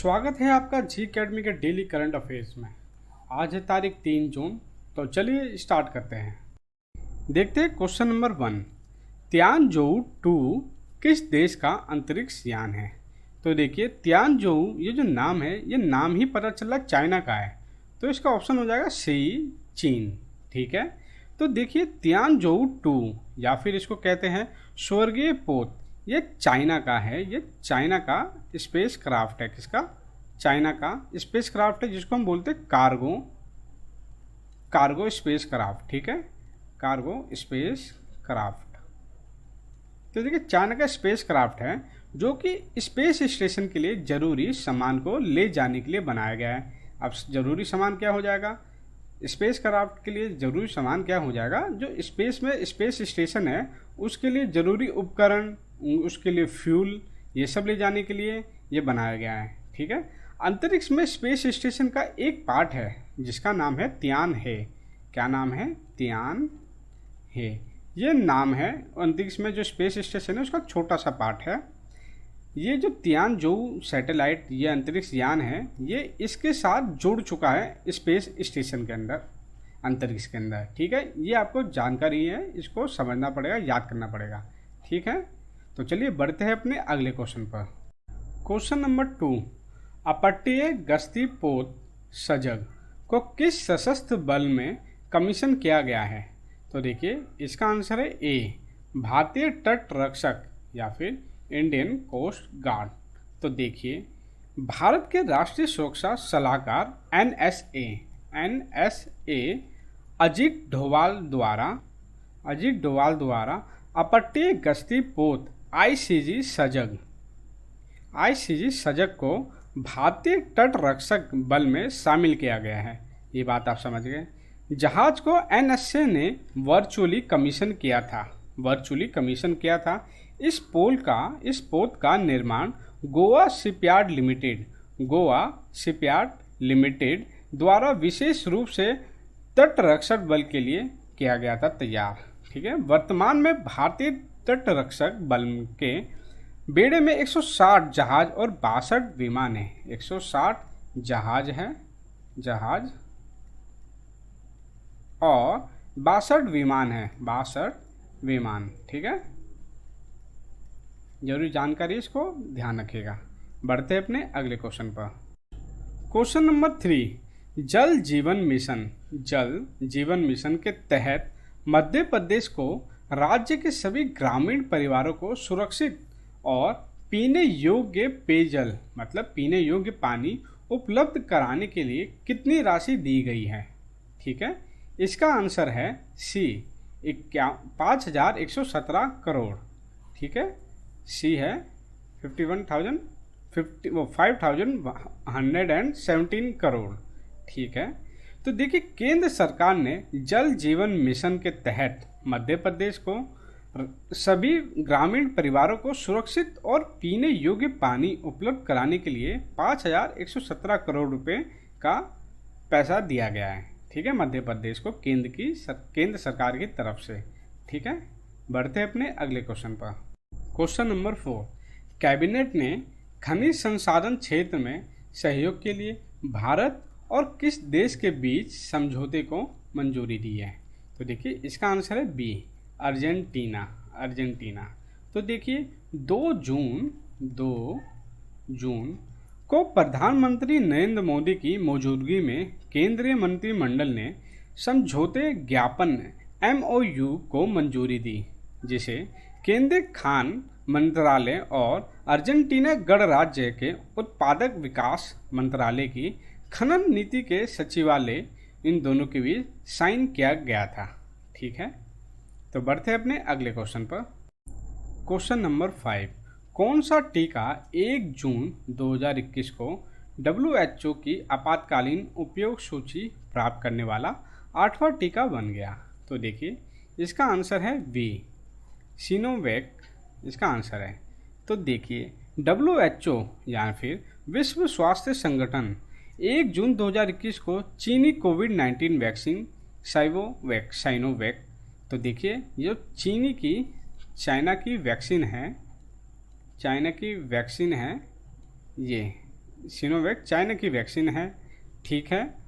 स्वागत है आपका जी अकेडमी के डेली करंट अफेयर्स में। आज है तारीख 3 जून। तो चलिए स्टार्ट करते हैं। देखते हैं क्वेश्चन नंबर 1। तियानजोऊ 2 किस देश का अंतरिक्ष यान है? तो देखिए तियानजोऊ ये जो नाम है, ये नाम ही पता चला चाइना का है, तो इसका ऑप्शन हो जाएगा सी, चीन। ठीक है, तो देखिए तियानजोऊ 2 या फिर इसको कहते हैं स्वर्गीय पोत, ये चाइना का है। ये चाइना का स्पेस क्राफ्ट है। किसका? चाइना का स्पेस क्राफ्ट है, जिसको हम बोलते हैं कार्गो स्पेस क्राफ्ट। ठीक है, कार्गो स्पेस क्राफ्ट। तो देखिए चाइना का स्पेस क्राफ्ट है जो कि स्पेस स्टेशन के लिए ज़रूरी सामान को ले जाने के लिए बनाया गया है। अब ज़रूरी सामान क्या हो जाएगा? स्पेस क्राफ्ट के लिए ज़रूरी सामान क्या हो जाएगा? जो स्पेस में स्पेस स्टेशन है उसके लिए ज़रूरी उपकरण, उसके लिए फ्यूल, ये सब ले जाने के लिए ये बनाया गया है। ठीक है, अंतरिक्ष में स्पेस स्टेशन का एक पार्ट है जिसका नाम है तियान है। क्या नाम है? तियान है। ये नाम है अंतरिक्ष में जो स्पेस स्टेशन है उसका छोटा सा पार्ट है। ये जो तियानजोऊ सैटेलाइट, ये अंतरिक्ष यान है, ये इसके साथ जुड़ चुका है स्पेस स्टेशन के अंदर, अंतरिक्ष के अंदर। ठीक है, ये आपको जानकारी है, इसको समझना पड़ेगा, याद करना पड़ेगा। ठीक है, तो चलिए बढ़ते हैं अपने अगले क्वेश्चन पर। Question number 2। अपट्टीय गश्ती पोत सजग को किस सशस्त्र बल में कमीशन किया गया है? तो देखिए इसका आंसर है ए, भारतीय तट रक्षक या फिर इंडियन कोस्ट गार्ड। तो देखिए भारत के राष्ट्रीय सुरक्षा सलाहकार एनएसए अजीत डोभाल द्वारा अपट्टीय गश्ती पोत आईसीजी सजग को भारतीय तट रक्षक बल में शामिल किया गया है। ये बात आप समझ गए। जहाज को एनएसए ने वर्चुअली कमीशन किया था। इस पोत का निर्माण गोवा शिपयार्ड लिमिटेड द्वारा विशेष रूप से तट रक्षक बल के लिए किया गया था तैयार। ठीक है, वर्तमान में भारतीय तट रक्षक बल के बेड़े में 160 जहाज और 62 विमान है। 160 जहाज और 62 विमान है। 62 विमान। ठीक है, जरूरी जानकारी, इसको ध्यान रखिएगा। बढ़ते हैं अपने अगले क्वेश्चन पर। Question number 3। जल जीवन मिशन के तहत मध्य प्रदेश को राज्य के सभी ग्रामीण परिवारों को सुरक्षित और पीने योग्य पेयजल, मतलब पीने योग्य पानी उपलब्ध कराने के लिए कितनी राशि दी गई है? ठीक है, इसका आंसर है सी, 5,117 करोड़। ठीक है, सी है 5,117 करोड़। ठीक है, तो देखिए केंद्र सरकार ने जल जीवन मिशन के तहत मध्य प्रदेश को सभी ग्रामीण परिवारों को सुरक्षित और पीने योग्य पानी उपलब्ध कराने के लिए 5,117 करोड़ रुपए का पैसा दिया गया है। ठीक है, मध्य प्रदेश को केंद्र सरकार की तरफ से। ठीक है, बढ़ते हैं अपने अगले क्वेश्चन पर। Question number 4। कैबिनेट ने खनिज संसाधन क्षेत्र में सहयोग के लिए भारत और किस देश के बीच समझौते को मंजूरी दी है? तो देखिए इसका आंसर है बी, अर्जेंटीना। तो देखिए 2 जून को प्रधानमंत्री नरेंद्र मोदी की मौजूदगी में केंद्रीय मंत्रिमंडल ने समझौते ज्ञापन MOU को मंजूरी दी, जिसे केंद्रीय खान मंत्रालय और अर्जेंटीना गणराज्य के उत्पादक विकास मंत्रालय की खनन नीति के सचिवालय, इन दोनों के बीच साइन किया गया था। ठीक है, तो बढ़ते हैं अपने अगले क्वेश्चन पर। Question number 5। कौन सा टीका 1 जून 2021 को WHO की आपातकालीन उपयोग सूची प्राप्त करने वाला 8वां टीका बन गया? तो देखिए इसका आंसर है बी, सिनोवैक इसका आंसर है। तो देखिए WHO या फिर विश्व स्वास्थ्य संगठन 1 जून 2021 को चीनी कोविड-19 वैक्सीन साइनोवैक, तो देखिए ये चाइना की वैक्सीन है, ये सिनोवैक चाइना की वैक्सीन है, ठीक है।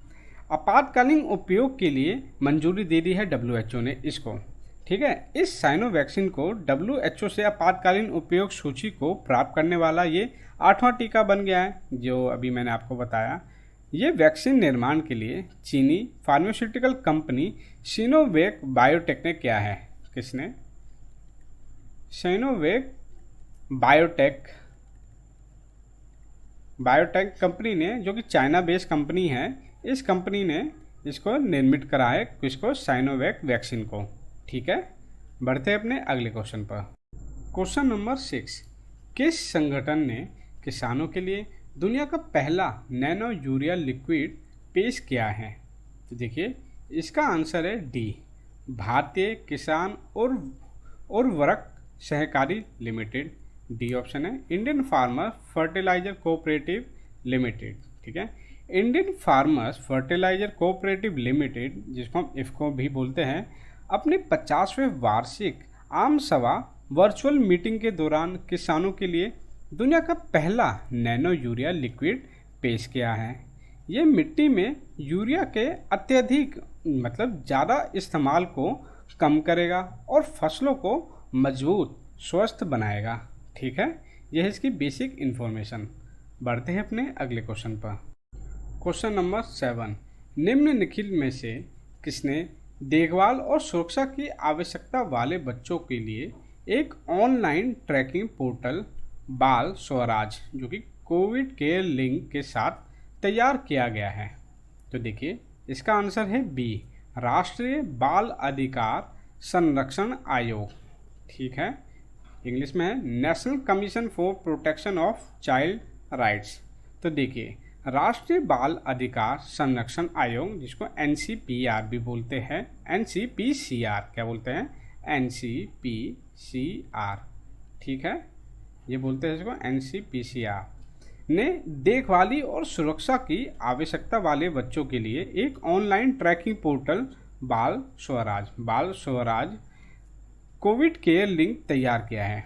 आपातकालीन उपयोग के लिए मंजूरी दे दी है WHO ने इसको, ठीक है। इस साइनो वैक्सीन को WHO से आपातकालीन उपयोग सूची को प्राप्त करने वाला ये 8वां टीका बन गया है, जो अभी मैंने आपको बताया। ये वैक्सीन निर्माण के लिए चीनी फार्मास्यूटिकल कंपनी सिनोवैक बायोटेक ने किया है। किसने? सिनोवैक बायोटेक कंपनी ने, जो कि चाइना बेस्ड कंपनी है, इस कंपनी ने इसको निर्मित करा है, किसको? साइनोवैक वैक्सीन को, ठीक है। बढ़ते हैं अपने अगले क्वेश्चन पर। क्वेश्चन नंबर 6, किस संगठन ने किसानों के लिए दुनिया का पहला नैनो यूरिया लिक्विड पेश किया है? तो देखिए इसका आंसर है डी, भारतीय किसान और उर्वरक सहकारी लिमिटेड। डी ऑप्शन है। Indian farmer fertiliser cooperative limited, ठीक है। Indian farmers fertiliser cooperative limited, जिसको हम इफको भी बोलते हैं, अपने 50वें वार्षिक आम सभा वर्चुअल मीटिंग के दौरान किसानों के लिए दुनिया का पहला नैनो यूरिया लिक्विड पेश किया है। ये मिट्टी में यूरिया के अत्यधिक ज़्यादा इस्तेमाल को कम करेगा और फसलों को मजबूत स्वस्थ बनाएगा, ठीक है। यह है इसकी बेसिक इन्फॉर्मेशन। बढ़ते हैं अपने अगले क्वेश्चन पर। क्वेश्चन नंबर 7, निम्नलिखित में से किसने देखभाल और सुरक्षा की आवश्यकता वाले बच्चों के लिए एक ऑनलाइन ट्रैकिंग पोर्टल बाल स्वराज, जो कि कोविड केयर लिंक के साथ तैयार किया गया है? तो देखिए इसका आंसर है बी, राष्ट्रीय बाल अधिकार संरक्षण आयोग, ठीक है। इंग्लिश में है national commission for protection of child rights. तो देखिए राष्ट्रीय बाल अधिकार संरक्षण आयोग, जिसको NCPR भी बोलते हैं, NCPCR क्या बोलते हैं? NCPCR, ठीक है, ये बोलते हैं इसको NCPCR, ने देखभाली और सुरक्षा की आवश्यकता वाले बच्चों के लिए एक ऑनलाइन ट्रैकिंग पोर्टल बाल स्वराज कोविड केयर लिंक तैयार किया है।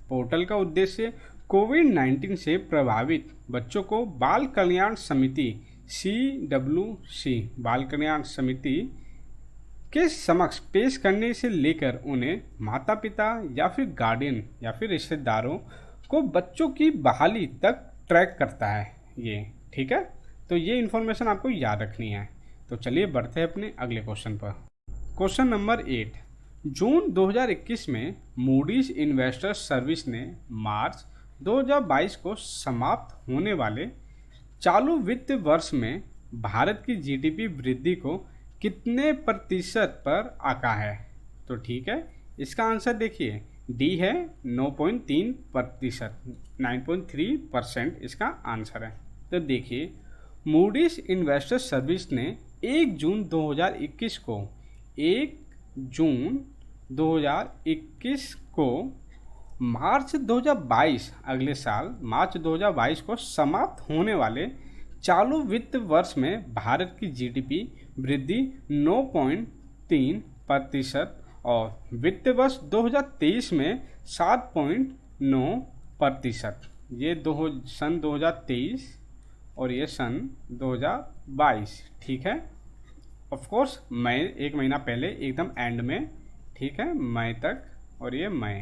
पोर्टल का उद्देश्य कोविड-19 से प्रभावित बच्चों को बाल कल्याण समिति CWC बाल कल्याण समिति के समक्ष पेश करने से लेकर उन्हें माता पिता या फिर गार्डियन या फिर रिश्तेदारों को बच्चों की बहाली तक ट्रैक करता है ये, ठीक है। तो ये इन्फॉर्मेशन आपको याद रखनी है। तो चलिए बढ़ते हैं अपने अगले क्वेश्चन पर। क्वेश्चन नंबर 8, जून 2021 में मूडीज इन्वेस्टर्स सर्विस ने मार्च 2022 को समाप्त होने वाले चालू वित्त वर्ष में भारत की GDP वृद्धि को कितने प्रतिशत पर आंका है? तो ठीक है, इसका आंसर देखिए डी है 9.3%, 9.3% इसका आंसर है। तो देखिए मूडीज इन्वेस्टर्स सर्विस ने 1 जून 2021 को मार्च 2022 अगले साल मार्च 2022 को समाप्त होने वाले चालू वित्त वर्ष में भारत की GDP वृद्धि 9.3% और वित्त वर्ष 2023 में 7.9%। ये सन 2023 और ये सन 2022, ठीक है। ऑफ कोर्स मई 1 महीना पहले एकदम एंड में, ठीक है, मई तक, और ये मई,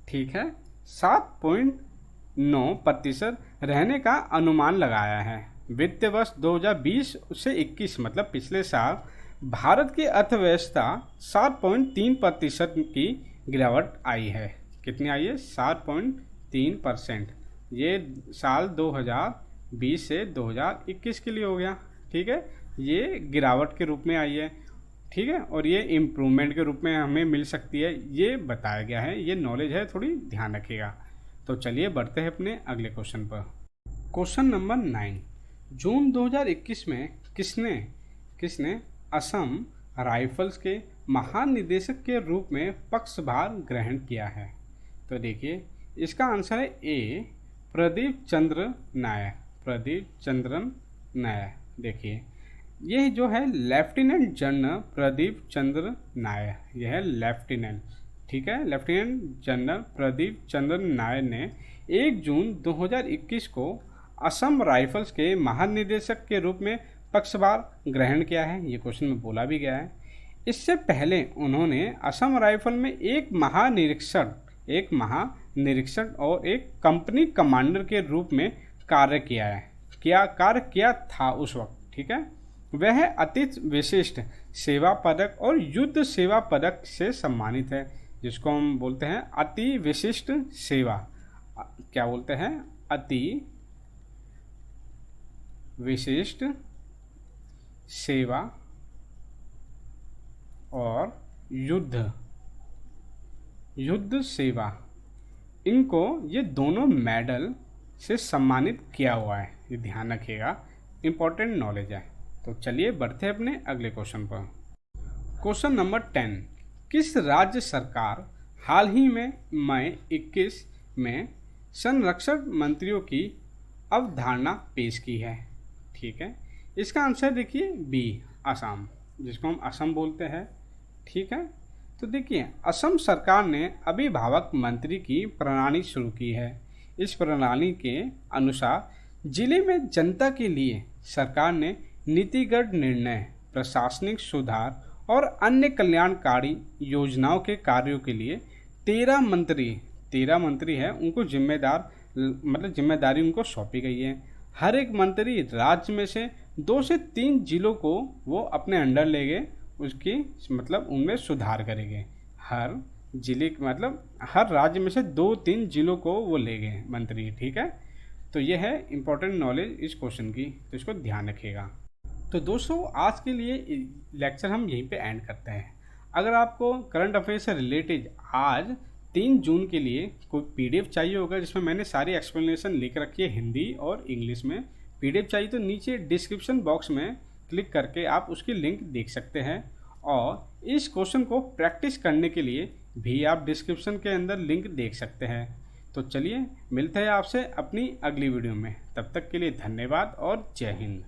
ठीक है। 7.9% रहने का अनुमान लगाया है। वित्त वर्ष 2020 से 21 मतलब पिछले साल भारत की अर्थव्यवस्था 7.3% की गिरावट आई है। कितनी आई है? 7.3%। ये साल 2020 से 2021 के लिए हो गया, ठीक है। ये गिरावट के रूप में आई है, ठीक है, और ये इम्प्रूवमेंट के रूप में हमें मिल सकती है, ये बताया गया है, ये नॉलेज है, थोड़ी ध्यान रखिएगा। तो चलिए बढ़ते हैं अपने अगले क्वेश्चन पर। क्वेश्चन नंबर 9, जून 2021 में किसने असम राइफल्स के महानिदेशक के रूप में पक्षभार ग्रहण किया है? तो देखिए इसका आंसर है ए, प्रदीप चंद्र नायर। देखिए ये जो है लेफ्टिनेंट जनरल प्रदीप चंद्र नायर, यह है लेफ्टिनेंट, ठीक है। लेफ्टिनेंट जनरल प्रदीप चंद्र नायर ने 1 जून 2021 को असम राइफल्स के महानिदेशक के रूप में पक्षभार ग्रहण किया है। ये क्वेश्चन में बोला भी गया है। इससे पहले उन्होंने असम राइफल में एक महानिरीक्षक और एक कंपनी कमांडर के रूप में कार्य किया था उस वक्त, ठीक है। वह अति विशिष्ट सेवा पदक और युद्ध सेवा पदक से सम्मानित है, जिसको हम बोलते हैं अति विशिष्ट सेवा, क्या बोलते हैं, अति विशिष्ट सेवा और युद्ध सेवा, इनको ये दोनों मेडल से सम्मानित किया हुआ है। ये ध्यान रखिएगा, इम्पोर्टेंट नॉलेज है। तो चलिए बढ़ते हैं अपने अगले क्वेश्चन पर। क्वेश्चन नंबर 10, किस राज्य सरकार हाल ही में मई 21 में संरक्षण मंत्रियों की अवधारणा पेश की है? ठीक है, इसका आंसर देखिए बी, असम, जिसको हम असम बोलते हैं, ठीक है। तो देखिए, असम सरकार ने अभिभावक मंत्री की प्रणाली शुरू की है। इस प्रणाली के अनुसार जिले में जनता के लिए सरकार ने नीतिगत निर्णय, प्रशासनिक सुधार और अन्य कल्याणकारी योजनाओं के कार्यों के लिए 13 मंत्री हैं, उनको जिम्मेदारी उनको सौंपी गई है। हर एक मंत्री राज्य में से 2 से 3 जिलों को वो अपने अंडर लेंगे, उसकी उनमें सुधार करेंगे। हर राज्य में से 2-3 जिलों को वो लेंगे मंत्री, ठीक है। तो ये है इम्पोर्टेंट नॉलेज इस क्वेश्चन की, तो इसको ध्यान रखिएगा। तो दोस्तों, आज के लिए लेक्चर हम यहीं पे एंड करते हैं। अगर आपको करंट अफेयर से रिलेटेड आज 3 जून के लिए कोई PDF चाहिए होगा, जिसमें मैंने सारी एक्सप्लेनेशन लिख रखी है हिंदी और इंग्लिश में, PDF चाहिए तो नीचे डिस्क्रिप्शन बॉक्स में क्लिक करके आप उसकी लिंक देख सकते हैं। और इस क्वेश्चन को प्रैक्टिस करने के लिए भी आप डिस्क्रिप्शन के अंदर लिंक देख सकते हैं। तो चलिए मिलते हैं आपसे अपनी अगली वीडियो में, तब तक के लिए धन्यवाद और जय हिंद।